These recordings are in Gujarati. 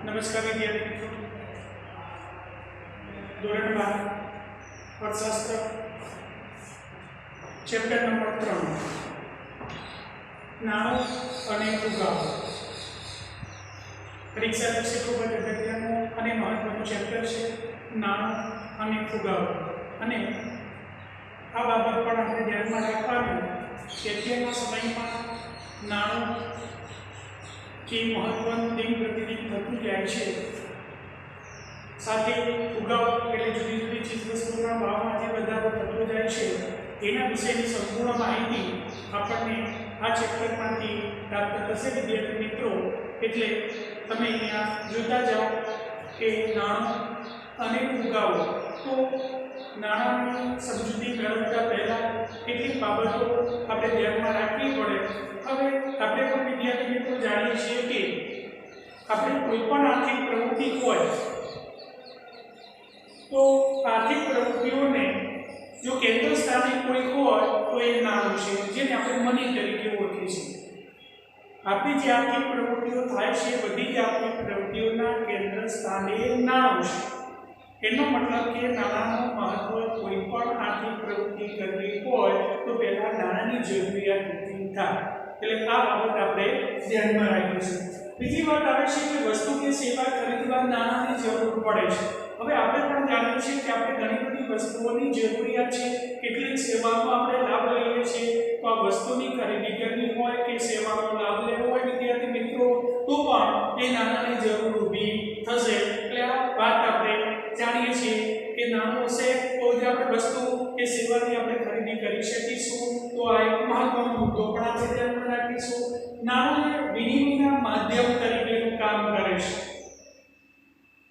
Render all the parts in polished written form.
नमस्कार विद्यार्थी मित्रों, धोरण 12 अर्थशास्त्र चैप्टर नंबर 3 नाणो અને ફુગાવો પરીક્ષા લક્ષી ખૂબ જ અગત્યનું અને મહત્વનું ચેપ્ટર છે નાણો અને ફુગાવો। અને આ બાબત પણ આપણે ધ્યાનમાં રાખવાની કે અત્યારના સમયમાં નાણું के महत्व दिन प्रतिदिन थतुं जाय छे, साथे फुगाવો એટલે જુદી જુદી ચીજવસ્તુઓના ભાવમાં જે વધારો થતો જાય છે એના વિશેની સંપૂર્ણ માહિતી આપણને આ ચેપ્ટરમાંથી પ્રાપ્ત થશે વિદ્યાર્થી મિત્રો। એટલે તમે અહીંયા જોતા જાઓ કે નાણું અને ફુગાવો। તો નાણાંની સમજૂતી મેળવતા પહેલા કેટલીક બાબતો આપણે ધ્યાનમાં રાખવી પડે। હવે આપણે પણ વિદ્યાર્થી મિત્રો જાણીએ છીએ કે આપણે કોઈ પણ આર્થિક પ્રવૃત્તિ હોય તો આર્થિક પ્રવૃત્તિઓને જો કેન્દ્ર સ્થાને કોઈ હોય તો એ નાણું છે, જેને આપણે મની તરીકે ઓળખીએ છીએ। આપણી જે આર્થિક પ્રવૃત્તિઓ થાય છે બધી જ આર્થિક પ્રવૃત્તિઓના કેન્દ્ર સ્થાને નાણું છે। એનો મતલબ કે નાણાંનું મહત્વ કોઈ પણ આર્થિક પ્રવૃત્તિ કરવી હોય તો પહેલા નાણાંની જરૂરિયાત ઊભી થાય। એટલે આ બાબત આપણે ધ્યાનમાં રાખીશું। બીજી વાત આવે છે કે વસ્તુ કે સેવા ખરીદવા નાણાંની જરૂર પડે છે। હવે આપણે પણ જાણીએ છીએ કે આપણે ઘણી બધી વસ્તુઓની જરૂરિયાત છે, કેટલીક સેવાઓનો આપણે લાભ લઈએ છીએ। તો આ વસ્તુની ખરીદી કરવી હોય કે સેવાનો લાભ લેવો હોય વિદ્યાર્થી મિત્રો તો પણ એ નાણાંની જરૂર ઊભી થશે। એટલે આ વાત આપણે જાણીએ છીએ કે નાણું હશે તો જ આપણે વસ્તુ કે સેવાની આપણે ખરીદી કરી શકીશું। તો આ એક મહત્વનો મુદ્દો પણ આપણે ધ્યાનમાં રાખીશું। નાણું એ વિનિમયના માધ્યમ તરીકેનું કામ કરે છે।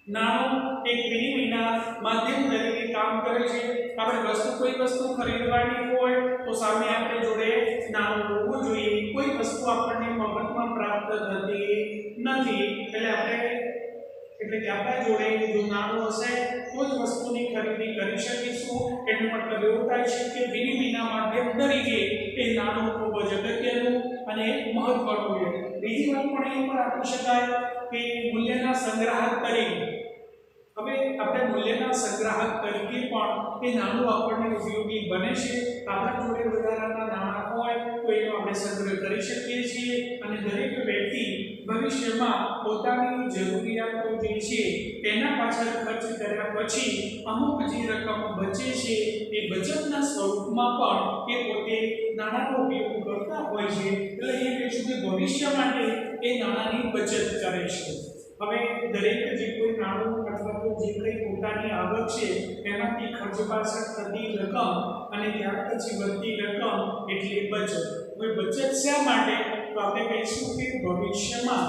નાણું એક વિનિમયના માધ્યમ તરીકે કામ કરે છે। આપણે કોઈ વસ્તુ ખરીદવાની હોય તો સામે આપણે જોડે નાણું હોવું જોઈએ। કોઈ વસ્તુ આપણને મફતમાં પ્રાપ્ત થતી નથી, એટલે કે આપણા જોડે જો નાણું હશે તો જ વસ્તુની ખરીદી કરી શકીશું। એનો મતલબ એવો થાય છે કે વિનિમયના માધ્યમ તરીકે એ નાણું ખૂબ જ અગત્યનું અને મહત્વનું છે। બીજી વાત પણ એ પણ આપી શકાય કે મૂલ્યના સંગ્રાહક તરીકે, હવે આપણે મૂલ્યના સંગ્રાહક તરીકે પણ એ નાણું આપણને ઉપયોગી બને છે। આપણા જોડે વધારાના નાણાં હોય તો એનો આપણે સંગ્રહ કરી શકીએ છીએ અને દરેક વ્યક્તિ ભવિષ્યમાં પોતાની જરૂરિયાતો જે છે તેના પાછળ ખર્ચ કર્યા પછી અમુક જે રકમ બચે છે એ બચતના સ્વરૂપમાં પણ એ પોતે નાણાંનો ઉપયોગ કરતા હોય છે। એટલે એ કહીશું કે ભવિષ્ય માટે એ નાણાંની બચત કરે છે। હવે દરેક જે કોઈ નાણું અથવા તો જે કંઈ પોતાની આવક છે એમાંથી ખર્ચ પાછળ થતી રકમ અને ત્યાર પછી વધતી રકમ એટલે બચત। હવે બચત શા માટે? તો આપણે કહીશું કે ભવિષ્યમાં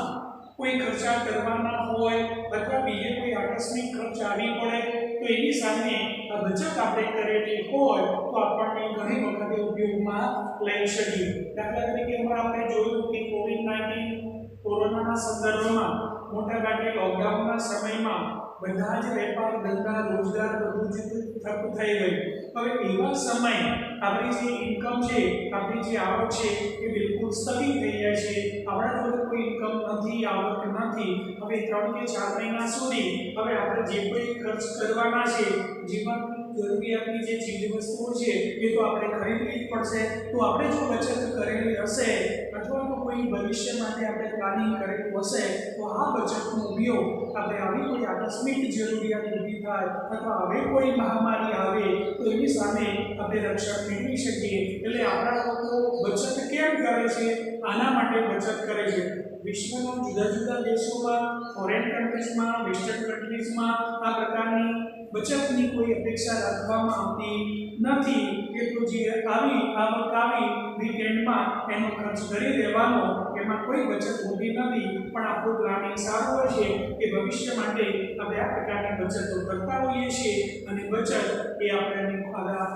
કોઈ ખર્ચા કરવાના હોય અથવા બીજે કોઈ આકસ્મિક ખર્ચ આવી પડે તો એની સામે આ બચત આપણે કરેલી હોય તો આપણને ઘણી વખત ઉપયોગમાં લઈ શકીએ। દાખલા તરીકે હમણાં આપણે જોયું કે કોવિડ-19 કોરોનાના સંદર્ભમાં મોટાભાગે લોકડાઉનના સમયમાં બધા જ વેપાર ધંધા રોજગાર બધું જ ઠપ થઈ ગયું। હવે એવા સમયે આપણી જે ઇન્કમ છે, આપણી જે આવક છે એ બિલકુલ સ્થગિત થઈ જાય છે। આપણા જોડે કોઈ ઇન્કમ નથી, આવક નથી। હવે 3 કે 4 મહિના સુધી હવે આપણે જે કોઈ ખર્ચ કરવાના છે, જીવન જરૂરિયાતની જે ચીજવસ્તુઓ છે એ તો આપણે ખરીદવી જ પડશે। તો આપણે જો બચત કરેલી હશે અથવા તો કોઈ ભવિષ્ય માટે આપણે પ્લાનિંગ કરેલું હશે તો આ બચતનો ઉપયોગ આપણે આવી કોઈ આકસ્મિક જરૂરિયાત ઊભી થાય અથવા હવે કોઈ મહામારી આવે તો એની સામે આપણે રક્ષણ મેળવી શકીએ। એટલે આપણા લોકો બચત કેમ કરે છે? આના માટે બચત કરે છે। વિશ્વના જુદા જુદા દેશોમાં, ફોરેન કન્ટ્રીઝમાં, વેસ્ટર્ન કન્ટ્રીઝમાં આ પ્રકારની બચતની કોઈ અપેક્ષા રાખવામાં આવતી નથી કે તો જે આવક આવી વીકેન્ડમાં એનો ખર્ચ કરી દેવાનો, એમાં કોઈ બચત હોતી નથી। પણ આપણું પ્લાનિંગ સારું હોય છે કે ભવિષ્ય માટે આપણે આ પ્રકારની બચતો કરતા હોઈએ છીએ અને બચત એ આપણને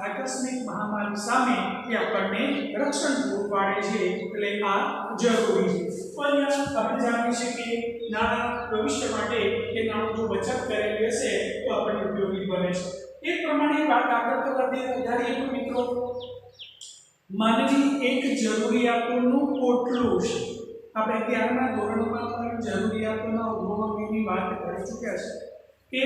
આકસ્મિક મહામારી સામે એ આપણને રક્ષણ પૂરું પાડે છે। એટલે આ જરૂરી છે। તો અહીંયા આપણે જાણીએ છીએ કે નાણાં ભવિષ્ય માટે એ નાણું જો બચત કરેલી હશે તો આપણને ઉપયોગી બને છે। એ પ્રમાણે વાત આગળ વધારીએ તો મિત્રો માનવી એક જરૂરિયાતોનું પોટલું છે। આપણે ત્યારના ધોરણોમાં પણ જરૂરિયાતોના ઉદ્ભવ અંગેની વાત કરી ચૂક્યા છે કે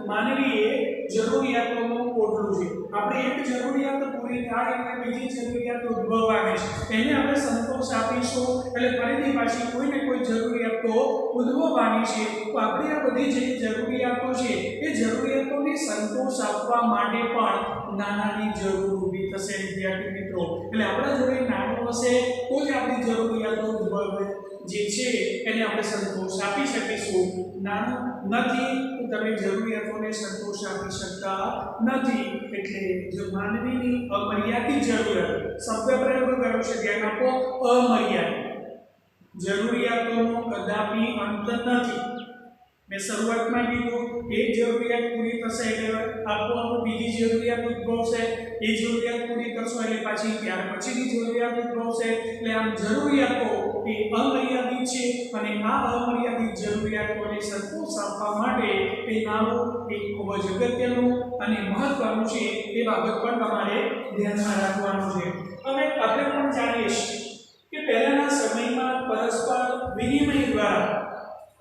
માનવીએ જરૂરિયાતોનું કોટલું છે. આપણે એક જરૂરિયાત પૂરી થાય એટલે બીજી જરૂરિયાત ઉદ્ભવવાની છે, એને આપણે સંતોષ આપીશું એટલે ફરીથી પાછી કોઈ ને કોઈ જરૂરિયાતો ઉદ્ભવવાની છે. તો આપણે આ બધી જે જરૂરિયાતો છે એ જરૂરિયાતોને સંતોષ આપવા માટે પણ નાનાની જરૂર ઊભી થશે વિદ્યાર્થી મિત્રો. એટલે આપણા જોડે નાનું હશે તો જ આપણી જરૂરિયાતો ઉદ્ભવે જે છે એને આપણે સંતોષ આપી શકીશું. નાનું નથી તો તમે જરૂરિયાતોને સંતોષ આપી શકતા નથી. એટલે જો માનવીની અમર્યાદિત જરૂરિયાત શબ્દ પ્રયોગ કર્યો છે, ધ્યાન આપો, અમર્યાદિત જરૂરિયાતોનો કદાપી અંત નથી. મેં શરૂઆતમાં કીધું કે એક જરૂરિયાત પૂરી થશે એટલે આપોઆપ બીજી જરૂરિયાત ઉદ્ભવશે, એ જરૂરિયાત પૂરી કરશો એટલે પાછી ત્યાર પછીની જરૂરિયાત ઉદ્ભવશે. એટલે આમ જરૂરિયાતો એ અમર્યાદિત છે અને આ અમર્યાદિત જરૂરિયાતોને સંતોષ આપવા માટે એ નાનું એક ખૂબ જ અગત્યનું અને મહત્વનું છે એ બાબત પણ તમારે ધ્યાનમાં રાખવાનું છે. હવે આપણે પણ જાણીએ છીએ કે પહેલાના સમયમાં પરસ્પર વિનિમય દ્વારા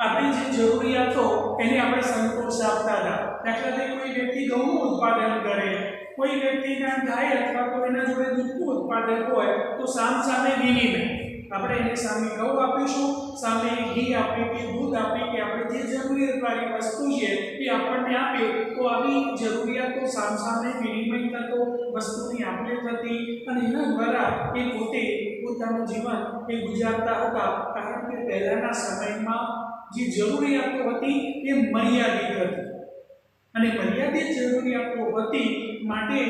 આપણી જે જરૂરિયાતો એને આપણે સંતોષ આપતા હતા. દાખલા તરીકે કોઈ વ્યક્તિ ઘઉંનું ઉત્પાદન કરે, કોઈ વ્યક્તિના ગાય અથવા તો એના જોડે દૂધનું ઉત્પાદન હોય તો સામે વિનિમય આપણે એને સામે ઘઉં આપીશું, સામે ઘી આપી કે દૂધ આપી કે આપણે જે જરૂરિયાતવાળી વસ્તુ છે એ આપણને આપે તો આવી જરૂરિયાતો સામે વિનિમય થતો, વસ્તુની આપલે થતી અને એના દ્વારા એ પોતે પોતાનું જીવન એ ગુજારતા હતા. કારણ કે પહેલાના સમયમાં જે જરૂરિયાતો હતી એ મર્યાદિત હતી અને મર્યાદિત જરૂરિયાતો હતી માટે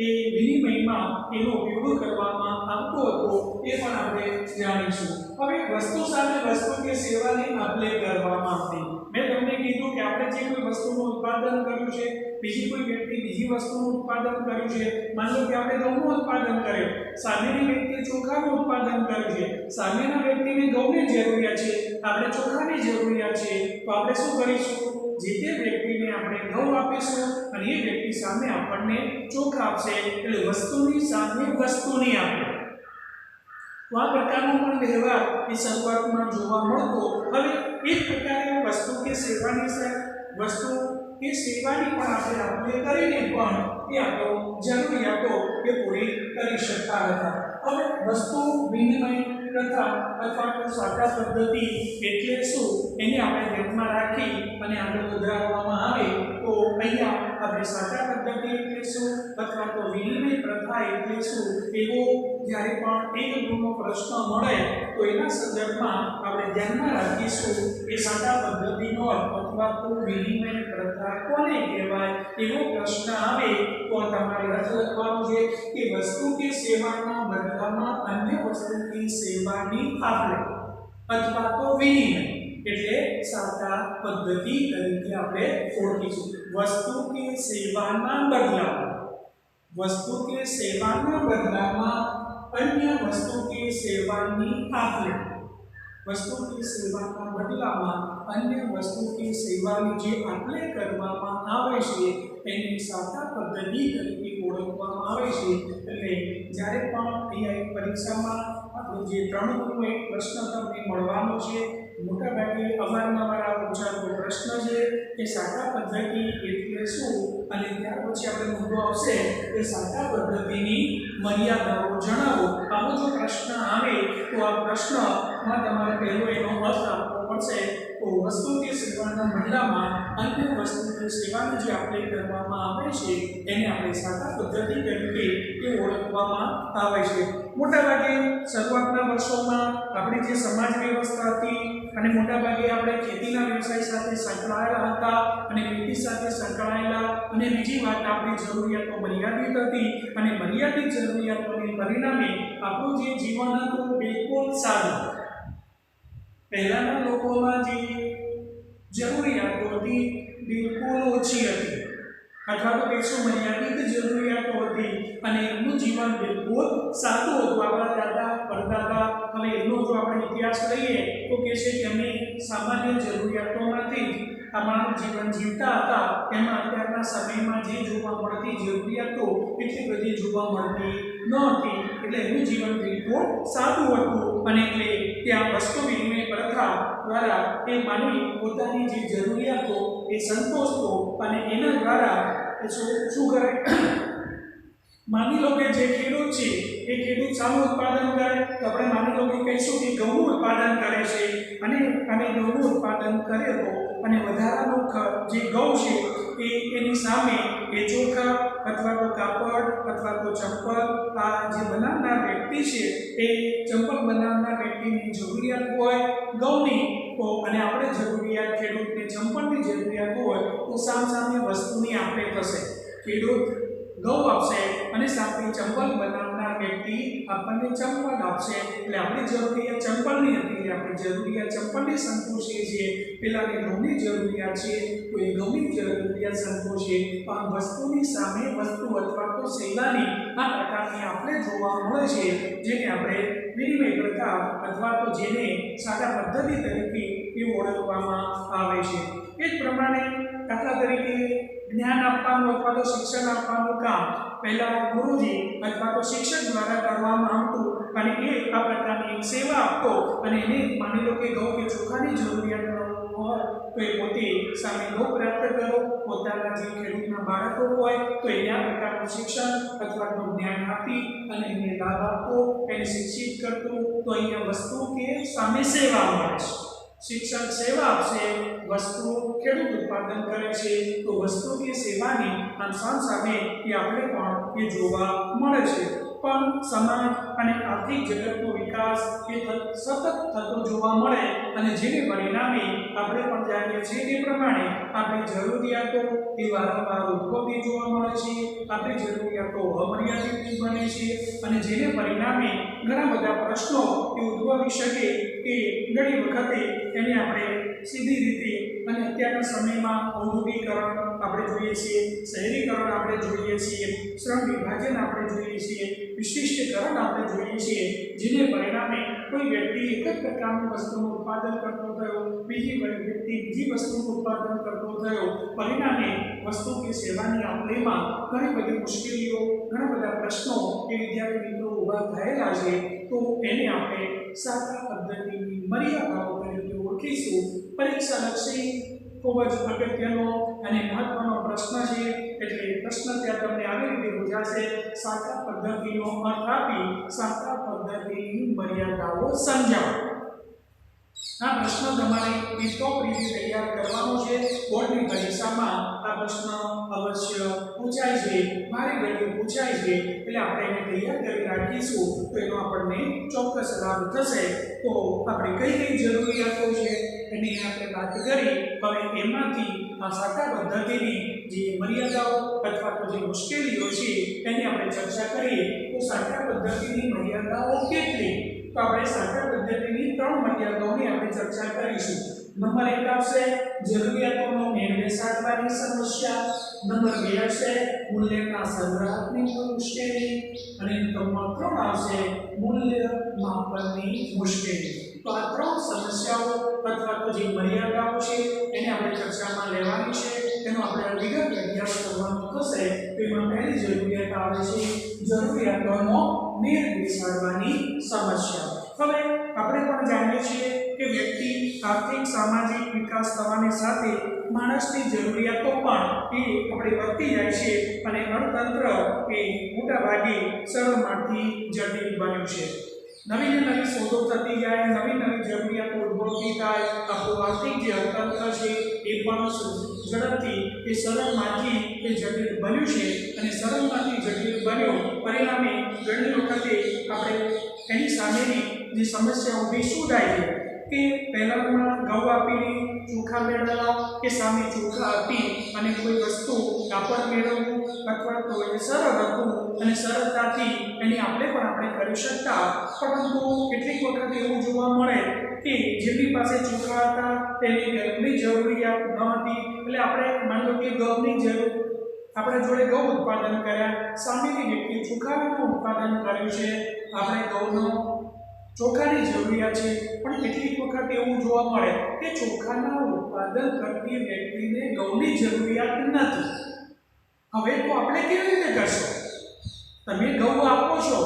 એ વિનિમયમાં એનો ઉપયોગ કરવામાં આવતો હતો એ પણ આપણે જાણીશું. હવે વસ્તુ સામે વસ્તુ કે સેવાની આપલે કરવામાં આવતી. મેં તમને કીધું કે આપણે જે કોઈ વસ્તુનું ઉત્પાદન કર્યું છે, બીજી કોઈ વ્યક્તિ બીજી વસ્તુનું ઉત્પાદન કર્યું છે. માન લો કે આપણે ઘઉંનું ઉત્પાદન કર્યું, સામેની વ્યક્તિએ ચોખાનું ઉત્પાદન કર્યું છે. સામેના વ્યક્તિને ઘઉંની જરૂરિયાત છે, આપણે ચોખાની જરૂરિયાત છે. તો આપણે શું કરીશું? જે તે વ્યક્તિને આપણે ઘઉં આપીશું અને એ વ્યક્તિ સામે આપણને ચોખા આપશે. એટલે વસ્તુની સામે વસ્તુની આપે. તો આ પ્રકારનો પણ વ્યવહાર એ શરૂઆતમાં જોવા મળતો. હવે એક પ્રકારે વસ્તુ કે સેવાની પણ આપણે આપલે કરીને પણ એ આપણો જરૂરિયાતો એ પૂરી કરી શકતા હતા. હવે વસ્તુ વિનિમય પ્રથા અથવા તો સાટા પદ્ધતિ એટલે શું એને આપણે ધ્યાનમાં રાખી અને આગળ વધારવામાં આવે તો અહીંયા આપણે સાટા પદ્ધતિ એટલે શું અથવા તો વિનિમય પ્રથા એટલે શું એવો જ્યારે પણ એક ગુણનો પ્રશ્ન મળે તો એના સંદર્ભમાં આપણે ધ્યાનમાં રાખીશું કે સાટા પદ્ધતિનો અર્થ અથવા તો વિનિમય પ્રથા કોને કહેવાય. એવો પ્રશ્ન આવે તો તમારે અર્થ લખવાનો છે કે વસ્તુ કે સેવાના બદલામાં અન્ય વસ્તુ કે સેવાની આપલે અથવા તો વિનિમય એટલે સાટા પદ્ધતિ તરીકે આપણે ઓળખીશું. વસ્તુ કે સેવાના બદલામાં અન્ય વસ્તુ કે સેવાની આપલે, વસ્તુ કે સેવાના બદલામાં અન્ય વસ્તુ કે સેવાની જે આપલે કરવામાં આવે છે એને સાટા પદ્ધતિ તરીકે ઓળખવામાં આવે છે. એટલે જ્યારે પણ અહીંયા પરીક્ષામાં આપણો જે 3 ગુણનો એક પ્રશ્ન તમને મળવાનો છે, મોટાભાગે અવારનવાર આ પૂછાતો પ્રશ્ન છે કે સાટા પદ્ધતિ એટલે શું અને ત્યાર પછી આપણે મુદ્દો આવશે કે સાટા પદ્ધતિની મર્યાદાઓ જણાવો. આવો જો પ્રશ્ન આવે તો આ પ્રશ્નમાં તમારે પહેલો એનો અર્થ આપવો પડશે. તો વસ્તુ કે સેવાના બદલામાં અન્ય વસ્તુ કે સેવાની જે આપલે કરવામાં આવે છે એને આપણે સાટા પદ્ધતિ તરીકે ઓળખવામાં આવે છે. મોટાભાગે શરૂઆતના વર્ષોમાં આપણી જે સમાજ વ્યવસ્થા હતી અને મોટાભાગે આપણે ખેતીના વ્યવસાય સાથે સંકળાયેલા હતા અને ખેતી સાથે સંકળાયેલા અને બીજી વાત આપણી જરૂરિયાતો મર્યાદિત હતી અને મર્યાદિત જરૂરિયાતોને પરિણામે આપણું જે જીવન હતું બિલકુલ સાદું. પહેલાના લોકોમાં જે જરૂરિયાતો હતી બિલકુલ ઓછી હતી અથવા તો કહીશું મર્યાદિત જરૂરિયાતો હતી અને એમનું જીવન બિલકુલ સાદું હતું. આપણા દાદા પરદાદા હવે એમનો જો આપણે ઇતિહાસ લઈએ તો કહે છે કે એમની સામાન્ય જરૂરિયાતોમાંથી અમારું જીવન જીવતા હતા એમાં અત્યારના સમયમાં જે જોવા મળતી જરૂરિયાતો એટલી બધી જોવા મળતી નહોતી, એટલે એનું જીવન બિલકુલ સાદું હતું અને એટલે ત્યાં વસ્તુ વિનિમય પ્રથા દ્વારા એ માનવી પોતાની જે જરૂરિયાતો એ સંતોષતો અને એના દ્વારા શું કરે, માની લો કે જે ખેડૂત છે એ ખેડૂત શાનું ઉત્પાદન કરે, તો આપણે માની લો કે કહીશું કે ઘઉંનું ઉત્પાદન કરે છે અને ઘઉંનું ઉત્પાદન કરે તો અને વધારાનો જે ઘઉં છે એની સામે એ ચોખા અથવા તો કાપડ અથવા તો ચંપલ આ જે બનાવનાર વ્યક્તિ છે એ ચંપલ બનાવનાર વ્યક્તિની જરૂરિયાત હોય ઘઉંની, તો અને આપણે જરૂરિયાત ખેડૂતને ચંપલની જરૂરિયાત હોય તો સામે વસ્તુની આપણે થશે, ખેડૂત ઘઉં આપશે અને સાથે ચંપલ બનાવનાર વ્યક્તિ આપણને ચંપલ આપશે, એટલે આપણી જરૂરિયાત ચંપલની હતી, આપણે જરૂરિયાત ચંપલની સંતોષીએ છીએ, પેલાની ઘઉંની જરૂરિયાત છે તો એ ઘઉંની જરૂરિયાત સંતોષીએ, પણ વસ્તુની સામે વસ્તુ અથવા તો સેવાની આ પ્રકારની આપણે જોવા મળે છે, જેને આપણે વિનિમય પ્રથા અથવા તો જેને સાદા પદ્ધતિ તરીકે એ ઓળખવામાં આવે છે। એ જ પ્રમાણે દાખલા તરીકે જ્ઞાન આપવાનું અથવા તો શિક્ષણ આપવાનું કામ પહેલા ગુરુજી અથવા તો શિક્ષક દ્વારા કરવામાં આવતું અને એ આ પ્રકારની સેવા આપતો અને એને માની લો કે ઘઉં કે ચોખાની જરૂરિયાત હોય તો એ પોતે સામે ઘઉં પ્રાપ્ત કરો, પોતાના જે ખેડૂતના બાળકો હોય તો એને આ પ્રકારનું શિક્ષણ અથવા તો જ્ઞાન આપી અને એને લાભ આપતો, એને શિક્ષિત કરતો, તો અહીંયા વસ્તુ કે સામે સેવા મળે છે। શિક્ષણ સેવા આપશે, વસ્તુ ખેડૂત ઉત્પાદન કરે છે તો વસ્તુ કે સેવાની સામે એ આપણે પણ એ જોવા મળે છે। પણ સમાજ અને આર્થિક જગતનો વિકાસ એ સતત થતો જોવા મળે અને જેને પરિણામે આપણે પણ જાણીએ છીએ તે પ્રમાણે આપણી જરૂરિયાતો એ વારંવાર ઉદ્ભવતી જોવા મળે છે, આપણી જરૂરિયાતો અમર્યાદિત બને છે અને જેને પરિણામે ઘણા બધા પ્રશ્નો એ ઉદ્ભવી શકે કે ઘણી વખતે એને આપણે સીધી રીતે અને અત્યારના સમયમાં ઔદ્યોગિકરણ આપણે જોઈએ છીએ, શહેરીકરણ આપણે જોઈએ છીએ, શ્રમ વિભાજન આપણે જોઈએ છીએ, વિશિષ્ટીકરણ આપણે જોઈએ છીએ, જેને પરિણામે કોઈ વ્યક્તિ એક જ પ્રકારની વસ્તુનું ઉત્પાદન કરતો થયો, બીજી વ્યક્તિ બીજી વસ્તુનું ઉત્પાદન કરતો થયો, પરિણામે વસ્તુ કે સેવાની આપલેમાં ઘણી બધી મુશ્કેલીઓ, ઘણા બધા પ્રશ્નો એ વિદ્યાર્થી મિત્રો ઊભા થયેલા છે, તો એને આપણે સાદા પદ્ધતિની મર્યાદાઓ તરીકે ઓળખીશું। પરીક્ષાલક્ષી ખૂબ જ અગત્યનો અને મહત્વનો પ્રશ્ન છે, એટલે પ્રશ્ન ત્યાં તમને આવી રીતે પૂછાશે, સાદા પદ્ધતિનો અર્થ આપી સાદા પદ્ધતિની મર્યાદાઓ સમજાવો। આ પ્રશ્ન તમારે ટોપ રીતે તૈયાર કરવાનો છે, બોર્ડની પરીક્ષામાં આ પ્રશ્ન અવશ્ય પૂછાય છે, મારી ઘડી પૂછાય છે, એટલે આપણે એને તૈયાર કરી રાખીશું તો એનો આપણને ચોક્કસ લાભ થશે। તો આપણે કઈ કઈ જરૂરિયાતો છે એની આપણે વાત કરી, હવે એમાંથી આ સાદા પદ્ધતિની જે મર્યાદાઓ અથવા તો જે મુશ્કેલીઓ છે એની આપણે ચર્ચા કરીએ। તો સાદા પદ્ધતિની મર્યાદાઓ કેટલી, તો આપણે સાદા પદ્ધતિની 3 મર્યાદાઓની આપણે ચર્ચા કરીશું। નંબર 1 આવશે જરૂરિયાતોનો મેળ બેસાડવાની સમસ્યા, નંબર 2 આવશે મૂલ્યના સંગ્રહની મુશ્કેલી અને નંબર 3 આવશે મૂલ્ય માપનની મુશ્કેલી। તો આ 3 સમસ્યાઓ અથવા તો જે મર્યાદાઓ છે એને આપણે ચર્ચામાં લેવાની છે, તેનો આપણે વિગત અભ્યાસ કરવાનો થશે। તો એમાં પહેલી જરૂરિયાત આવે છે જરૂરિયાતોનો મેળ બેસાડવાની સમસ્યા। હવે આપણે પણ જાણીએ છીએ કે વ્યક્તિ આર્થિક સામાજિક વિકાસ થવાની સાથે માણસની જરૂરિયાતો પણ એ આપણે વધતી જાય છે અને અર્થતંત્ર એ મોટાભાગે સરળમાંથી જટિલ બન્યું છે। નવી ને નવી શોધો થતી જાય, નવી નવી જરૂરિયાતો ઉદ્ભવતી થાય, આપણું આર્થિક જે અર્થતંત્ર છે એ પણ ઝડપથી એ સરળમાંથી એ જટિલ બન્યું છે અને સરળમાંથી જટિલ બન્યું પરિણામે ઘણી વખતે આપણે એની સામેની જે સમસ્યા ઊભી શું થાય છે કે પહેલામાં ઘઉં આપીને ચોખા મેળવવા કે સામે ચોખા આપી અને કોઈ વસ્તુ કાપડ મેળવવું અથવા તો એ સરળ હતું અને સરળતાથી એની આપણે કરી શકતા, પરંતુ કેટલીક વખત એવું જોવા મળે કે જેની પાસે ચોખા હતા તેની ઘરની જરૂરિયાત ન હતી, એટલે આપણે માની લો કે ઘઉંની જરૂર આપણે જોડે ઘઉં ઉત્પાદન કર્યા, સામેની વ્યક્તિ ચોખાનું ઉત્પાદન કર્યું છે, આપણે ઘઉંનો ચોખાની જરૂરિયાત છે, પણ કેટલીક વખત એવું જોવા મળે કે ચોખાના ઉત્પાદન કરતી વ્યક્તિને ઘઉંની જરૂરિયાત નથી. હવે તો આપણે કેવી રીતે કરશું? તમે ઘઉં આપો છો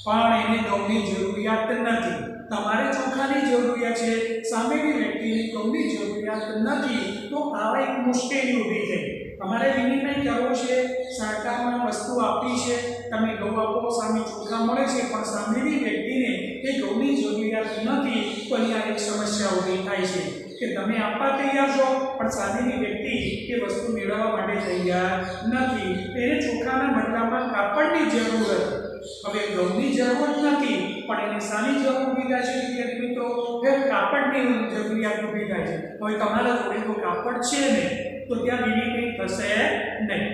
પણ એને ઘઉંની જરૂરિયાત નથી, તમારે ચોખાની જરૂરિયાત છે, સામેની વ્યક્તિને ઘઉંની જરૂરિયાત નથી, તો આવા એક મુશ્કેલી ઊભી થઈ. તમારે વિનિમય કરવો છે, સરકારમાં વસ્તુ આપી છે, તમે ઘઉં આપો, સામે ચોખા મળે છે, પણ સામેની વ્યક્તિને એ ઘઉંની જરૂરિયાત નથી, તો અહીંયા એક સમસ્યા ઊભી થાય છે કે તમે આપવા તૈયાર છો પણ સામેની વ્યક્તિ એ વસ્તુ મેળવવા માટે તૈયાર નથી. એને ચોખાના બદલામાં કાપડની જરૂર હતી. હવે ઘઉંની જરૂર નથી પણ એને શાની જરૂર ઊભી થાય છે વિદ્યાર્થી મિત્રો? એ કાપડની જરૂરિયાત ઊભી થાય છે. હવે તમારા જોડે તો કાપડ છે ને, તો ત્યાં વિનિમય થશે નહીં,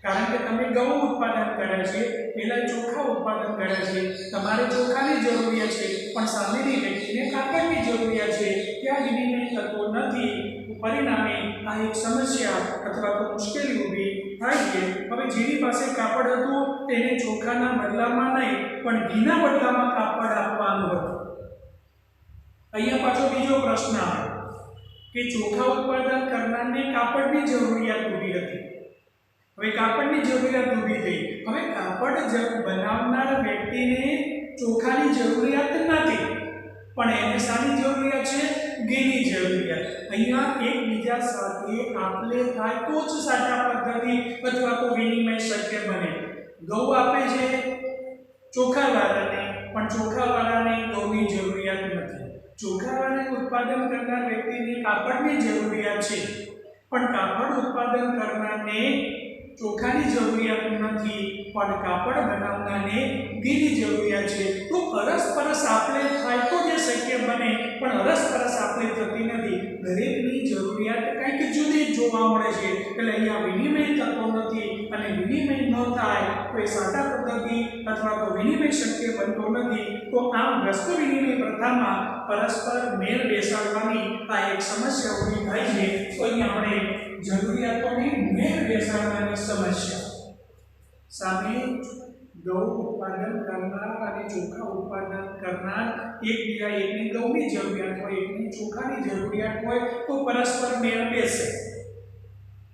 કારણ કે તમે ઘઉં ઉત્પાદન કરે છે, પહેલા ચોખા ઉત્પાદન કરે છે, તમારે ચોખાની જરૂરિયાત છે પણ સામેની વ્યક્તિને કાપડની જરૂરિયાત છે, ત્યાં વિનિમય થતો નથી. પરિણામે આ એક સમસ્યા અથવા તો મુશ્કેલી ઊભી થાય છે. હવે જેની પાસે કાપડ હતું તેને ચોખાના બદલામાં નહીં પણ ઘીના બદલામાં કાપડ આપવાનું હતું. અહીંયા પાછો બીજો પ્રશ્ન આવે કે ચોખા ઉત્પાદન કરનારને કાપડની જરૂરિયાત ઊભી હતી. હવે કાપડની જરૂરિયાત ઊભી થઈ. હવે કાપડ બનાવનાર વ્યક્તિને ચોખાની જરૂરિયાત નથી પણ એને શાની જરૂરિયાત છે? ઘીની જરૂરિયાત. અહીંયા એકબીજા સાથે આપલે થાય તો જ સાચા પદ્ધતિ અથવા તો વિનિમય શક્ય બને. ઘઉં આપે છે ચોખાવાળાને પણ ચોખાવાળાને ઘઉંની જરૂરિયાત નથી. ચોખાવાળાને ઉત્પાદન કરનાર વ્યક્તિને કાપડની જરૂરિયાત છે પણ કાપડ ઉત્પાદન કરનારને ચોખાની જરૂરિયાત નથી પણ કાપડ બનાવનારને ઘીની જરૂરિયાત છે. તો અરસપરસ આપલે થાય તો જે શક્ય બને પણ અરસપરસ આપલે થતી નથી. દરેકની જરૂરિયાત કંઈક જુદી જોવા મળે છે, એટલે અહીંયા વિનિમય થતો નથી અને વિનિમય ન થાય તો એ સાચા પદ્ધતિ અથવા તો વિનિમય શક્ય બનતો નથી. તો આમ વસ્તુ વિનિમય પ્રથામાં પરસ્પર મેળ બેસાડવાની આ એક સમસ્યા ઊભી થાય છે. તો અહીંયા આપણે જરૂરિયાતોને મેળ બેસાડવાની સમસ્યા સામે ઘઉં ઉત્પાદન કરનાર અને ચોખા ઉત્પાદન કરનાર એકબીજા એકની ઘઉંની જરૂરિયાત હોય, એકની ચોખાની જરૂરિયાત હોય તો પરસ્પર મેળ બેસે.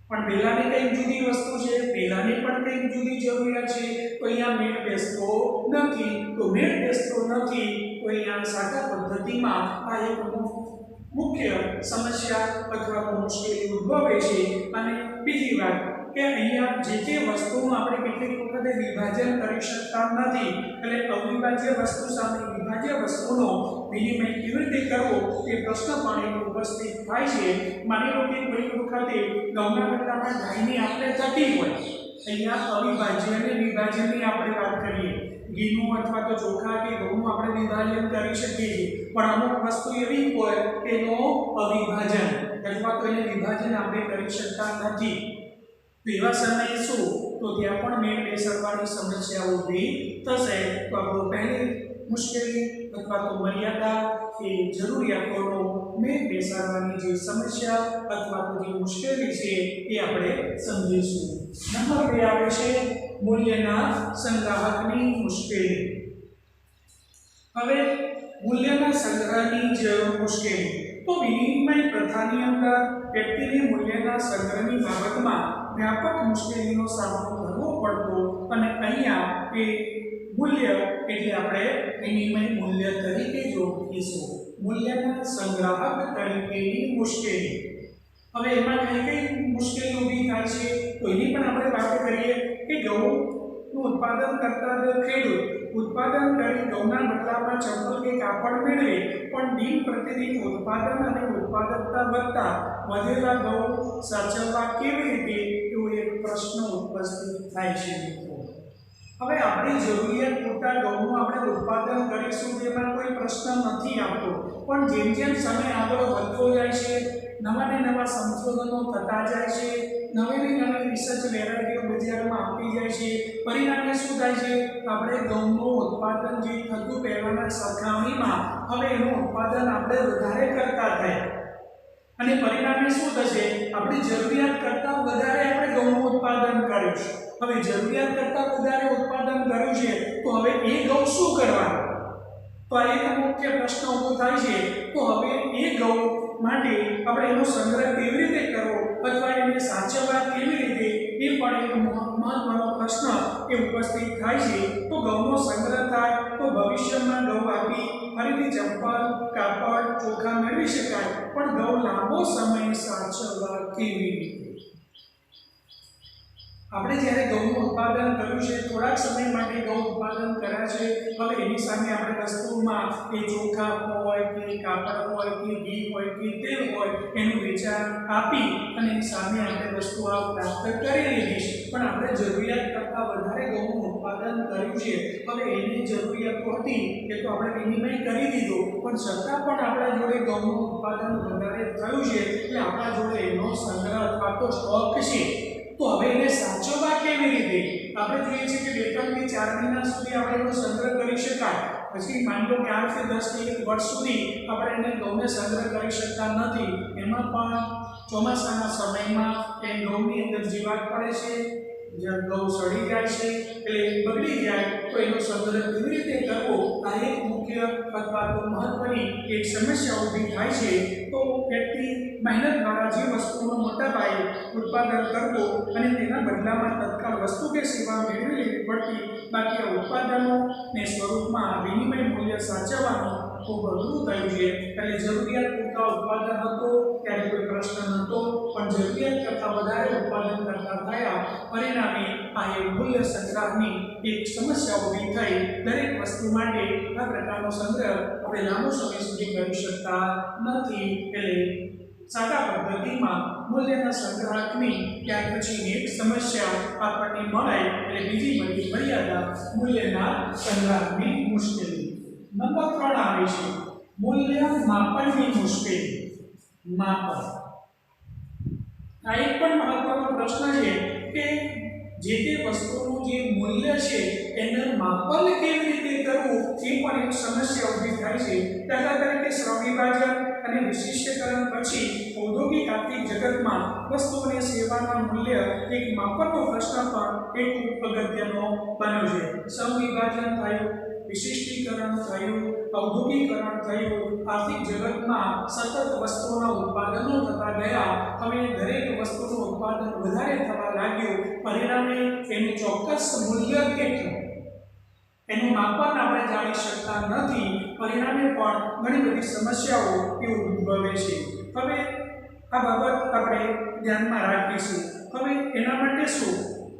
પણ પહેલાની કંઈક જુદી વસ્તુ છે, પહેલાની પણ કંઈક જુદી જરૂરિયાત છે, તો અહીંયા મેળ બેસતો નથી. તો મેળ બેસતો નથી તો અહીંયા સાચા પદ્ધતિમાં આ એક મુખ્ય સમસ્યા અથવા તો મુશ્કેલી ઉદ્ભવે છે. અને બીજી વાત કે અહીંયા જે તે વસ્તુનું આપણે કેટલીક વખતે વિભાજન કરી શકતા નથી, એટલે અવિભાજ્ય વસ્તુ સામે વિભાજ્ય વસ્તુનો વિનિમય કેવી રીતે કરવો તે પ્રશ્ન પણ ઉપસ્થિત થાય છે. માની લો કે કોઈ વખતે ઘઉંના બદલામાં ગાયની આપણે થતી હોય, અહીંયા અવિભાજ્ય અને વિભાજનની આપણે વાત કરીએ. ઘીનું અથવા તો ચોખા કે ઘઉંનું આપણે વિભાજન કરી શકીએ છીએ, પણ અમુક વસ્તુ એવી હોય તેનો અવિભાજન અથવા તો એને વિભાજન આપણે કરી શકતા નથી. તો એવા સમયે શું? તો ત્યાં પણ મેળ બેસાડવાની સમસ્યા ઊભી થશે. તો આપણો પહેલી મુશ્કેલી અથવા તો મર્યાદા એ જરૂરિયાતોનો મેળ બેસાડવાની જે સમસ્યા અથવા તો જે મુશ્કેલી છે એ આપણે સમજીશું. નંબર 2 આવે છે મૂલ્યના સંગ્રાહકની મુશ્કેલી. હવે મૂલ્યના સંગ્રહની જે મુશ્કેલી, તો વિનિમય પ્રથાની અંદર વ્યક્તિને મૂલ્યના સંગ્રહની બાબતમાં વ્યાપક મુશ્કેલીનો સામનો કરવો પડતો અને અહીંયા એ મૂલ્ય એટલે આપણે વિનિમય મૂલ્ય તરીકે જ ઓળખીશું. મૂલ્યના સંગ્રાહક તરીકેની મુશ્કેલી. હવે એમાં કઈ મુશ્કેલી ઊભી થાય છે તો એની પણ આપણે વાત કરીએ કે ઘઉંનું ઉત્પાદન કરતા ખેડૂત ઉત્પાદન કરી ઘઉંના બદલામાં ચંપલ કે કાપડ મેળવે, પણ દિન પ્રતિદિન ઉત્પાદન અને ઉત્પાદકતા વધતા વધેલા ઘઉં સાચવવા કેવી રીતે એવો એક પ્રશ્ન ઉપસ્થિત થાય છે. હવે આપણી જરૂરિયાત પૂરતા ઘઉંનું આપણે ઉત્પાદન કરીશું તેમાં કોઈ પ્રશ્ન નથી આવતો, પણ જેમ જેમ સમય આગળ વધતો જાય છે, નવા ને નવા સંશોધનો થતા જાય છે, નવી રિસર્ચ વેરાયટીઓ બજારમાં આપી જાય છે, પરિણામે શું થાય છે? આપણે ઘઉંનું ઉત્પાદન જે થતું પહેલાના સરખામણીમાં હવે એનું ઉત્પાદન આપણે વધારે કરતા થયા અને પરિણામે શું થશે? આપણી જરૂરિયાત કરતાં વધારે આપણે ઘઉંનું ઉત્પાદન કર્યું છે. હવે જરૂરિયાત કરતાં વધારે ઉત્પાદન કર્યું છે તો હવે એ ઘઉં શું કરવાનું? તો આ એક મુખ્ય પ્રશ્ન ઊભો થાય છે। તો હવે એ ઘઉં માટે આપણે એનો સંગ્રહ કેવી રીતે કરવો અથવા એને સાચવવા કેવી રીતે એ પણ એક મહત્વનો પ્રશ્ન એ ઉપસ્થિત થાય છે। તો ઘઉંનો સંગ્રહ થાય તો ભવિષ્યમાં ઘઉં આપી ફરીથી ચંપલ કાપડ ચોખા મેળવી શકાય, પણ ઘઉં લાંબો સમય સાચવવા કેવી રીતે? આપણે જ્યારે ઘઉંનું ઉત્પાદન કર્યું છે, થોડાક સમય માટે ઘઉં ઉત્પાદન કર્યા છે, હવે એની સામે આપણે વસ્તુમાં એ ચોખા હોય કે કાપડ હોય કે ઘી હોય કે તેલ હોય એનું વેચાણ આપી અને એની સામે આપણે વસ્તુ પ્રાપ્ત કરી લીધી છે, પણ આપણે જરૂરિયાત કરતાં વધારે ઘઉંનું ઉત્પાદન કર્યું છે। હવે એની જરૂરિયાતો હતી એ તો આપણે વિનિમય કરી દીધો, પણ છતાં પણ આપણા જોડે ઘઉંનું ઉત્પાદન વધારે થયું છે એટલે આપણા જોડે એનો સંગ્રહ અથવા તો સ્ટોક છે। તો હવે એને સાચવવા કેવી રીતે? આપણે જોઈએ છે કે 2 થી 4 મહિના સુધી આપણે એનો સંગ્રહ કરી શકાય, પછી માની લો કે 8 થી 10 થી 1 વર્ષ સુધી આપણે એને ઘઉંને સંગ્રહ કરી શકતા નથી। એમાં પણ ચોમાસાના સમયમાં એ ઘઉંની અંદર જીવાત પડે છે, જ્યાં ઘઉં સડી જાય છે એટલે બગડી જાય, તો એનો સંગ્રહ કેવી રીતે કરવો આ એક મુખ્ય અથવા તો મહત્વની એક સમસ્યા ઊભી થાય છે। તો વ્યક્તિ મહેનત દ્વારા જે વસ્તુનો મોટા પાયે ઉત્પાદન કરવો અને તેના બદલામાં તત્કાળ વસ્તુ કે સેવા મેળવી લેવી પડતી, બાકી આ ઉત્પાદનો ને સ્વરૂપમાં વિનિમય મૂલ્ય સાચવવાનું ખૂબ અઘરું થયું છે। એટલે જરૂરિયાત પૂરતા ઉત્પાદન હતો ત્યારે કોઈ પ્રશ્ન નહોતો, પણ જરૂરિયાત કરતાં વધારે ઉત્પાદન કરતા થયા પરિણામે આ એક મૂલ્ય સંગ્રહની એક સમસ્યા ઊભી થઈ। દરેક વસ્તુ માટે આ પ્રકારનો સંગ્રહ આપણે લાંબો સમય સુધી કરી શકતા નથી, એટલે સાદા પદ્ધતિમાં મૂલ્યના સંગ્રાહકની ત્યાર પછીની એક સમસ્યા આપણને મળે એટલે બીજી બધી મર્યાદા મૂલ્યના સંગ્રાહકની મુશ્કેલી। નંબર 3 આવે છે મૂલ્ય માપનની મુશ્કેલી। માપન આ એક પણ મહત્વનો પ્રશ્ન છે કે જે તે વસ્તુનું જે મૂલ્ય છે એને માપન કેવી રીતે કરવું એ પણ એક સમસ્યા ઊભી થાય છે। દાખલા તરીકે શ્રમ વિભાજન અને વિશિષ્ટીકરણ પછી ઔદ્યોગિક આર્થિક જગતમાં વસ્તુ અને સેવાના મૂલ્ય એક માપનનો પ્રશ્ન પણ એક ખૂબ અગત્યનો બન્યો છે। શ્રમ વિભાજન થયું, વિશિષ્ટીકરણ થયું, ઔદ્યોગિકરણ થયું, આર્થિક જગતમાં સતત વસ્તુઓના ઉત્પાદનો થતા ગયા, હવે દરેક વસ્તુનું ઉત્પાદન વધારે થવા લાગ્યું, પરિણામે એનું ચોક્કસ મૂલ્ય કેટલું એનું માપન આપણે જાણી શકતા નથી, પરિણામે પણ ઘણી બધી સમસ્યાઓ એ ઉદ્ભવે છે। હવે આ બાબત આપણે ધ્યાનમાં રાખીશું। હવે એના માટે શું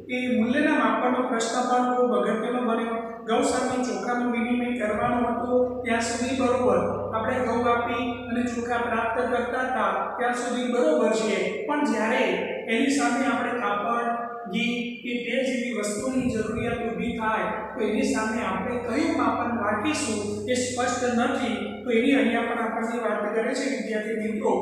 કે મૂલ્યના માપનનો પ્રશ્ન પણ ખૂબ અગત્યનો બન્યો। ઘઉં સામે ચોખાનું વિનિમય કરવાનું હતું ત્યાં સુધી બરોબર, આપણે ઘઉં આપી અને ચોખા પ્રાપ્ત કરતા હતા ત્યાં સુધી બરોબર છે, પણ જ્યારે એની સામે આપણે કાપડ ઘી કે તેલ જેવી વસ્તુની જરૂરિયાત ઊભી થાય તો એની સામે આપણે કયું માપન રાખીશું એ સ્પષ્ટ નથી। તો એની અહીંયા પણ આપણને વાત કરે છે વિદ્યાર્થી મિત્રો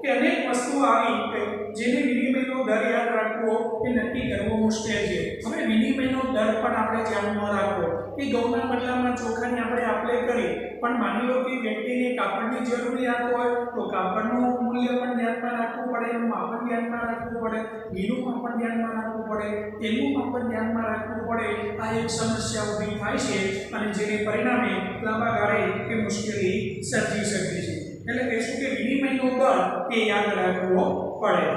કે અનેક વસ્તુઓ આવી કે જેને વિનિમયનો દર યાદ રાખવો એ નક્કી કરવો મુશ્કેલ છે। હવે વિનિમયનો દર પણ આપણે ધ્યાનમાં રાખવો કે ઘઉંના બદલામાં ચોખાની આપણે આપલે કરી, પણ માની લો કે વ્યક્તિને કાપડની જરૂરિયાત હોય તો કાપડનું મૂલ્ય પણ ધ્યાનમાં રાખવું પડે, એનું માપન ધ્યાનમાં રાખવું પડે, ઘીનું માપન ધ્યાનમાં રાખવું પડે, તેલનું માપન ધ્યાનમાં રાખવું પડે। આ એક સમસ્યા ઊભી થાય છે અને જેને પરિણામે લાંબા ગાળે એ મુશ્કેલી સર્જી શકે છે। એટલે કહીશું કે વિનિમયનો દર એ યાદ રાખવો પડે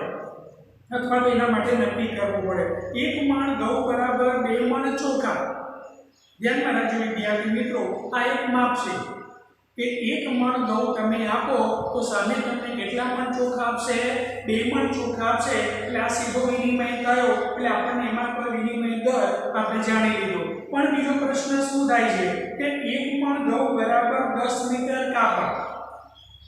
અથવા તો એના માટે નક્કી કરવું પડે। 1 મણ ઘઉં બરાબર 2 મણ ચોખા। ધ્યાનમાં રાખજો વિદ્યાર્થી મિત્રો, આ એક માપ છે કે 1 મણ ઘઉં તમે આપો તો સામે તમને કેટલા મણ ચોખા આપશે? 2 મણ ચોખા આપશે, એટલે આ સીધો વિનિમય થયો, એટલે આપણને એમાં કોઈ વિનિમય દર આપણે જાણી લીધો। પણ બીજો પ્રશ્ન શું થાય છે કે 1 મણ ઘઉં બરાબર 10 મીટર કાપડ।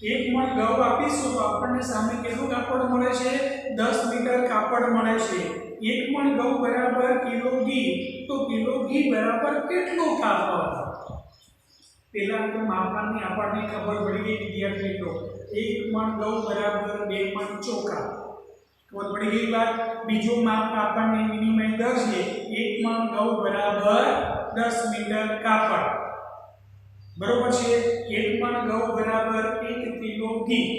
1 મણ ઘઉં આપીશું તો આપણને સામે કેટલું કાપડ મળે છે? 10 મીટર કાપડ મળે છે। 1 મણ ઘઉં બરાબર કિલો ઘી, તો કિલો ઘી બરાબર કેટલું કાપડ? પેલા તો માપનની આપણને ખબર પડી ગઈ વિદ્યાર્થી મિત્રો, 1 મણ ઘઉં બરાબર 2 મણ ચોખા, ખબર પડી ગઈ વાત। બીજો માપ આપણને વિનિમય દર છે 1 મણ ઘઉં બરાબર 10 મીટર કાપડ, બરોબર છે। 1 મણ ઘઉં બરાબર 1 કિલો ઘી,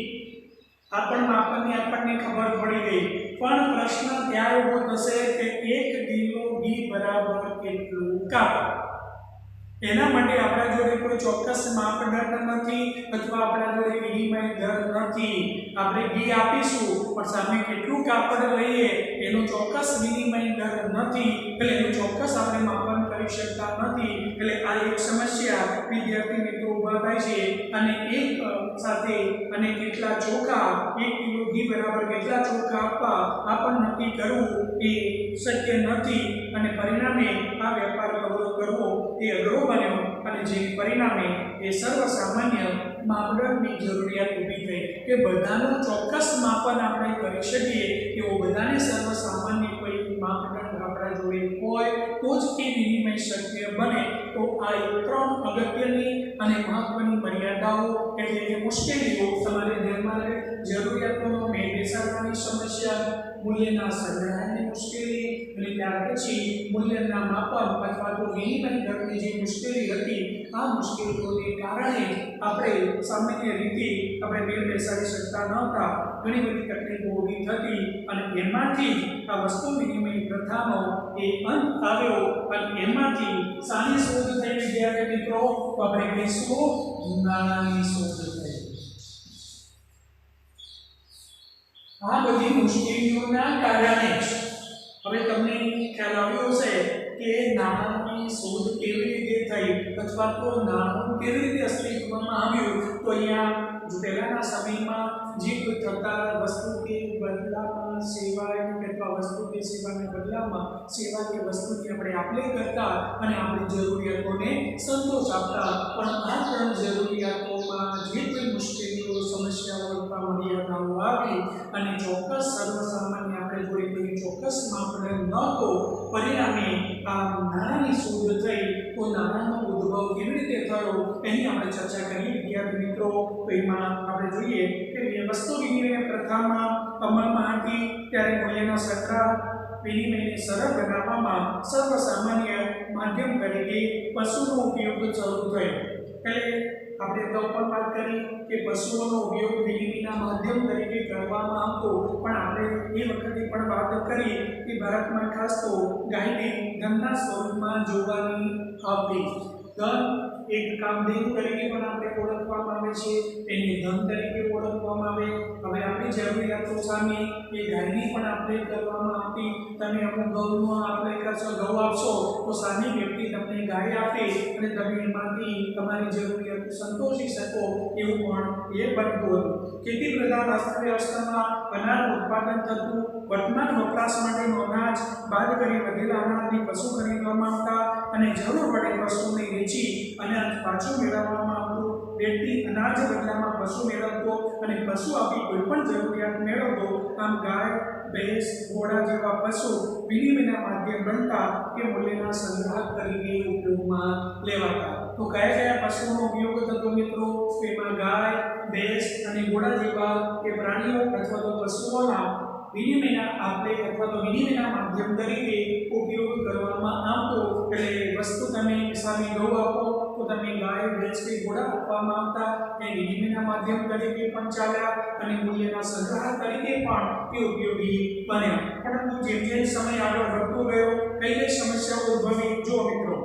આ પણ માપનની આપણને ખબર પડી ગઈ, પણ પ્રશ્ન ત્યારે ઊભો થશે કે 1 કિલો ઘી બરાબર કેટલું કાપડ? એના માટે આપણા જોડે કોઈ ચોક્કસ માપદંડ નથી અથવા આપણા જોડે વિનિમય દર નથી. આપણે બી આપીશું પણ સામે કેટલું કાપડ લઈએ એનો ચોક્કસ વિનિમય દર નથી, એટલે એનું ચોક્કસ આપણે માપન કરી શકતા નથી. એટલે આ એક સમસ્યા વિદ્યાર્થી મિત્રો ઊભા થાય છે. અને એક સાથે અને કેટલા ચોખા 1 કિલો ઘી બરાબર કેટલા ચોખા આપવા આ પણ નક્કી કરવું એ શક્ય નથી. અને પરિણામે આ વેપાર કરવો એ અઘરો બન્યો અને જે પરિણામે એ સર્વસામાન્ય માપદંડની જરૂરિયાત ઊભી થઈ કે બધાનું ચોક્કસ માપન આપણે કરી શકીએ એવો બધાને સર્વસામાન્ય કોઈ માપદંડ આપણા જોડે હોય તો જ એ વિનિમય શક્ય બને. તો આ 3 અગત્યની અને મહત્વની મર્યાદાઓ એટલે કે મુશ્કેલીઓ તમારે ધ્યાનમાં રાખવી. જરૂરિયાતોનો મેળ બેસાડવાની સમસ્યા, મૂલ્યના સંગ્રહની મુશ્કેલી અને ત્યાર પછી મૂલ્યના માપન અથવા તો વિનિમય દરની જે મુશ્કેલી હતી આ મુશ્કેલીઓને કારણે આપણે સામાન્ય રીતે આપણે મેળ બેસાડી શકતા નહોતા. ઘણી બધી તકલીફો ઊભી થતી અને એમાંથી આ વસ્તુ વિનિમય પ્રથાનો એ અંત આવ્યો અને એમાંથી સાની શોધ થઈ વિદ્યાર્થી મિત્રો? તો આપણે કહીશું નાણાંની શોધ થઈ. આ બધી મુશ્કેલીઓના કારણે હવે તમને ખ્યાલ આવ્યો હશે કે નાણાંની શોધ કેવી રીતે થઈ અથવા તો નાણું કેવી રીતે અસ્તિત્વમાં આવ્યું. તો અહીંયા જો પહેલાના સમયમાં જે થતા વસ્તુ કે બદલામાં સેવા અથવા વસ્તુ કે સેવાના બદલામાં સેવા કે વસ્તુની આપણે આપલે કરતા અને આપણી જરૂરિયાતોને સંતોષ આપતા. પણ આ 3 જરૂરિયાતોમાં જે કોઈ મુશ્કેલીઓ સમસ્યાઓ અથવા મર્યાદાઓ આવી અને ચોક્કસ સર્વસામાન્ય આપણે જોડે કોઈ ચોક્કસ માપદંડ નહોતો, પરિણામે આ નાણાંની શોધ થઈ. તો નાણાંનો ઉદ્ભવ કેવી રીતે થયો એની આપણે ચર્ચા કરીએ વિદ્યાર્થી મિત્રો. તો એમાં આપણે જોઈએ કે વસ્તુ વિનિમય પ્રથામાં અમલમાં હતી ત્યારે મૂલ્યનો સંગ્રહ વિનિમયને સરળ બનાવવામાં સર્વસામાન્ય માધ્યમ તરીકે પશુનો ઉપયોગ શરૂ થયો. એટલે આપણે અગાઉ પણ વાત કરી કે પશુઓનો ઉપયોગ વિનિમયના માધ્યમ તરીકે કરવામાં આવતો, પણ આપણે એ વખતે પણ વાત કરી કે ભારતમાં ખાસ તો ગાયને ધનના સ્વરૂપમાં જોવાની આવતી. ધન એક કામધેનુ તરીકે પણ આપણે ઓળખવામાં આવે છે, એને ધન તરીકે ઓળખવામાં આવે. હવે આપણી જરૂરિયાતો સામે એ ગાયની પણ આપણે કરવામાં આવતી. તમે અમુક ગૌનો આપણે કરશો, ગૌ આપશો તો સામે વ્યક્તિ તમને ગાય આપે અને તમે એમાંથી તમારી જરૂરિયાતો સંતોષી શકો એવું પણ એ બનતું હતું. ખેતી પ્રધાન અર્થવ્યવસ્થામાં અનાજ ઉત્પાદન થતું. વર્તમાન વપરાશ માટેનું અનાજ બાદ કરી વધેલા અનાજની પશુ ખરીદવામાં આવતા અને જરૂર પડે પશુને વેચી અનાજ પાછું મેળવવામાં આવતું. વ્યક્તિ અનાજ બદલામાં પશુ મેળવતો અને પશુ આપી કોઈ પણ જરૂરિયાત મેળવતો. આમ ગાય, ભેંસ, ઘોડા જેવા પશુ વિનિમયના માધ્યમ બનતા કે મૂલ્યના સંગ્રાહક તરીકે ઉપયોગમાં લેવાતા. તો કયા કયા પશુઓનો ઉપયોગ થતો મિત્રો? એમાં ગાય, ભેંસ અને ઘોડા જેવા કે પ્રાણીઓ અથવા તો પશુઓના વિનિમયના આપણે અથવા તો વિનિમયના માધ્યમ તરીકે ઉપયોગ કરવામાં આવતો. એટલે વસ્તુ તમે સામે ગૌ આપો તો તમે ગાય, ભેંસ કે ઘોડા આપવામાં આવતા. એ વિનિમયના માધ્યમ તરીકે પણ ચાલ્યા અને મૂલ્યના સંગ્રાહક તરીકે પણ એ ઉપયોગી બન્યા. પરંતુ જેમ જેમ સમય આગળ વધતો ગયો કઈ કઈ સમસ્યાઓ ઉદ્ભવી જો મિત્રો?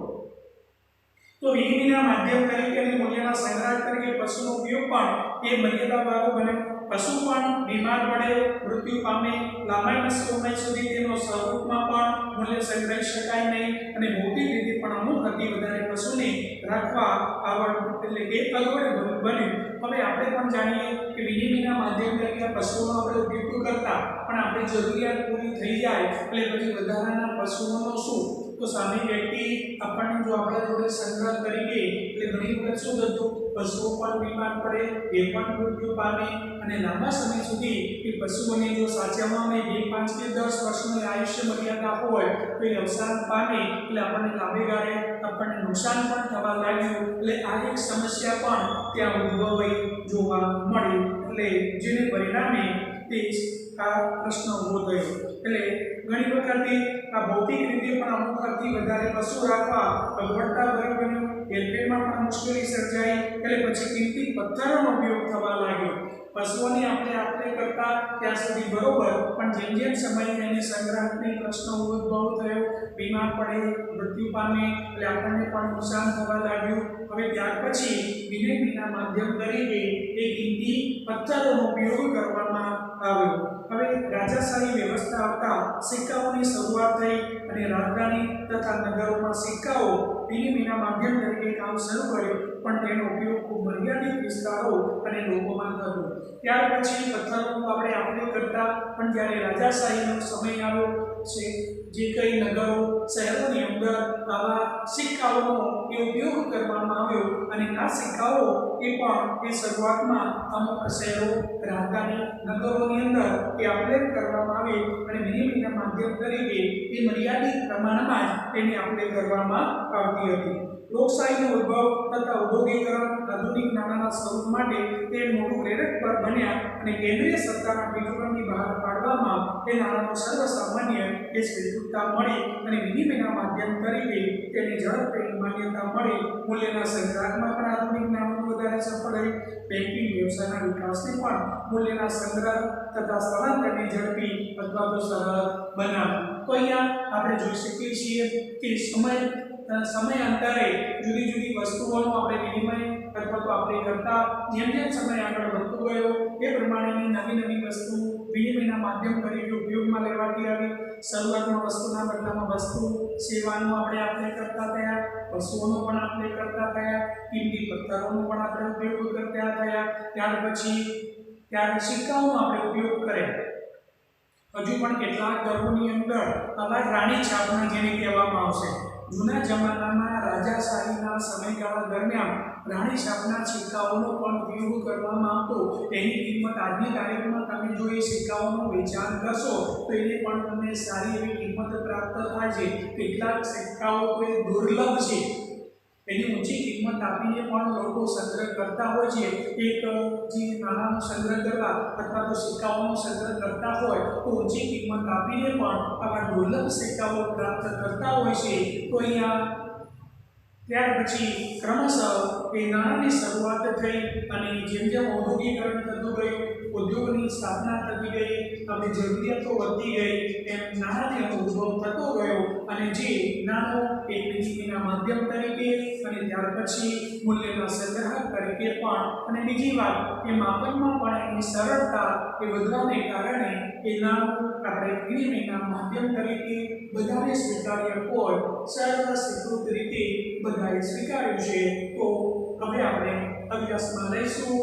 તો વિનિમયના માધ્યમ તરીકે અને મૂલ્યના સંગ્રાહક તરીકે પશુનો ઉપયોગ પણ એ મર્યાદાવાળો બન્યો. પશુ પણ બીમાર પડે, મૃત્યુ પામે, લાંબા સમય સુધી તેનો સ્વરૂપમાં પણ મૂલ્ય સંગ્રહી શકાય નહીં અને ભૌતિક રીતે પણ અમુક હતી વધારે પશુને રાખવા આવડ એટલે કે અગવડ બન્યું. હવે આપણે પણ જાણીએ કે વિનિમયના માધ્યમ તરીકે પશુઓનો આપણે ઉપયોગ કરતા, પણ આપણી જરૂરિયાત પૂરી થઈ જાય એટલે પછી વધારાના પશુઓનો શું? તો સામે વ્યક્તિ આપણને જો આપણા જોડે સંગ્રહ તરીકે એટલે ઘણી વખત શું થતું? પશુઓ પણ બીમાર પડે, એ પણ મૃત્યુ પામે અને લાંબા સમય સુધી એ પશુઓને જો સાચવવામાં 2, 5 કે 10 વર્ષની આયુષ્ય મર્યાદા હોય તો એ અવસાન પામે એટલે આપણને લાંબે ગાળે આપણને નુકસાન પણ થવા લાગ્યું. એટલે આ એક સમસ્યા પણ ત્યાં ઉદ્ભવી જોવા મળી. એટલે જેને પરિણામે તે આ પ્રશ્ન ઊભો થયો. એટલે ઘણી વખતે આ ભૌતિક રીતે પણ અમુક કરતી વધારે પશુ રાખવા અગવડતા બન્યું. હેરફેરમાં પણ મુશ્કેલી સર્જાઈ. એટલે પછી કિંમતી પથ્થરોનો ઉપયોગ થવા લાગ્યો. પશુઓની આપણે કરતા ત્યાં સુધી બરોબર, પણ જેમ જેમ સમય એને સંગ્રહની પ્રશ્ન ઉદ્ભવ થયો, બીમાર પડે, મૃત્યુ પામે, એટલે આપણને પણ નુકસાન થવા લાગ્યું. હવે ત્યાર પછી વિનિમયના માધ્યમ તરીકે એ કિંમતી પથ્થરોનો ઉપયોગ કરવામાં આવ્યો. હવે રાજાશાહી વ્યવસ્થા આવતા સિક્કાઓની શરૂઆત થઈ અને રાજધાની તથા નગરોમાં સિક્કાઓ વિનિમયના માધ્યમ તરીકે કામ શરૂ કર્યું, પણ તેનો ઉપયોગ ખૂબ મર્યાદિત વિસ્તારો અને લોકોમાં થતો. ત્યાર પછી પથ્થરોનું આપણે કરતા, પણ જ્યારે રાજાશાહીનો સમય આવ્યો છે, જે કઈ નગરો શહેરોની અંદર આવા સિક્કાઓનો ઉપયોગ કરવામાં આવ્યો અને આ સિક્કાઓ એ પણ એ શરૂઆતમાં અમુક શહેરો, રાજધાની, નગરોની અંદર એ અપડેટ કરવામાં આવે અને વિનિમયના માધ્યમ તરીકે એ મર્યાદિત પ્રમાણમાં જ તેની અપડેટ કરવામાં આવતી હતી. લોકશાહીનો ઉદ્ભવ તથા ઔદ્યોગિકરણ આધુનિક નાણાંના સ્વરૂપ માટે તે મોટું પ્રેરક પર બન્યા અને કેન્દ્રીય સરકારના પીઠબળની બહાર પાડવામાં તે નાણાંનો સર્વસામાન્ય એ સ્વીકૃતતા મળી અને વિનિમયના માધ્યમ તરીકે તેને ઝડપથી માન્યતા મળી. મૂલ્યના સંગ્રહમાં પણ આધુનિક નાણાંનું વધારે સફળ રહ્યું. બેન્કિંગ વ્યવસાયના વિકાસને પણ મૂલ્યના સંગ્રહ તથા સ્થળાંતરને ઝડપી અથવા તો સરળ બનાવ્યું. તો અહીંયા આપણે જોઈ શકીએ છીએ કે સમયાંતરે જુદી જુદી વસ્તુઓનો આપણે વિનિમય અથવા તો આપણે કરતા જેમ જેમ સમય આગળ વધતો ગયો એ પ્રમાણેની નવી નવી વસ્તુ વિનિમયના માધ્યમ તરીકે ઉપયોગમાં લેવાતી આવી. શરૂઆતમાં વસ્તુના બદલામાં વસ્તુ, સેવાનો આપણે કરતા થયા, પશુઓનો પણ આપણે કરતા થયા, કિંમતી પથ્થરોનો પણ આપણે ઉપયોગ કરતા થયા. ત્યાર પછી સિક્કાઓનો આપણે ઉપયોગ કર્યા. હજુ પણ કેટલાક ઘરોની અંદર આવા રાણી છાપના જેને કહેવામાં આવશે, જૂના જમાનામાં રાજાશાહીના સમયગાળા દરમિયાન રાણી છાપના સિક્કાઓનો પણ ઉપયોગ કરવામાં આવતો. તેની કિંમત આજની તારીખમાં તમે જો એ સિક્કાઓનું વેચાણ કરશો તો એને પણ તમને સારી એવી કિંમત પ્રાપ્ત થાય છે. કેટલાક સિક્કાઓ તો એ દુર્લભ છે, એની ઊંચી કિંમત આપીને પણ લોકો સંગ્રહ કરતા હોય છે. એક જે નાણાંનો સંગ્રહ કરવા અથવા તો સિક્કાઓનો સંગ્રહ કરતા હોય તો ઊંચી કિંમત આપીને પણ આવા દુર્લભ સિક્કાઓ પ્રાપ્ત કરતા હોય છે. તો અહીંયા ત્યાર પછી ક્રમશઃ એ નાણાંની શરૂઆત થઈ અને જેમ જેમ ઔદ્યોગિકરણ થતું ગયું, ઉદ્યોગની સ્થાપના થતી ગઈ, આપણી જરૂરિયાતો વધતી ગઈ, એમ નાણાંનો ઉદ્ભવ થતો ગયો અને જે નાણું એક વિનિમયના માધ્યમ તરીકે અને ત્યાર પછી મૂલ્યના સંગ્રહક તરીકે પણ, અને બીજી વાત એ માપનમાં પણ એની સરળતા એ વધવાને કારણે એ નાણું આપણે વિનિમયના માધ્યમ તરીકે બધાને સ્વીકાર્ય હોય, સર્વ સ્વીકૃત રીતે બધાએ સ્વીકાર્યું છે. તો હવે આપણે અભ્યાસમાં લઈશું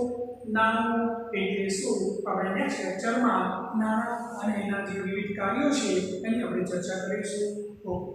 નાણું એટલે શું. આપણે નેક્સ્ટ લેક્ચરમાં નાણાં અને એના જે વિવિધ કાર્યો છે એની આપણે ચર્ચા કરીશું. ઓકે.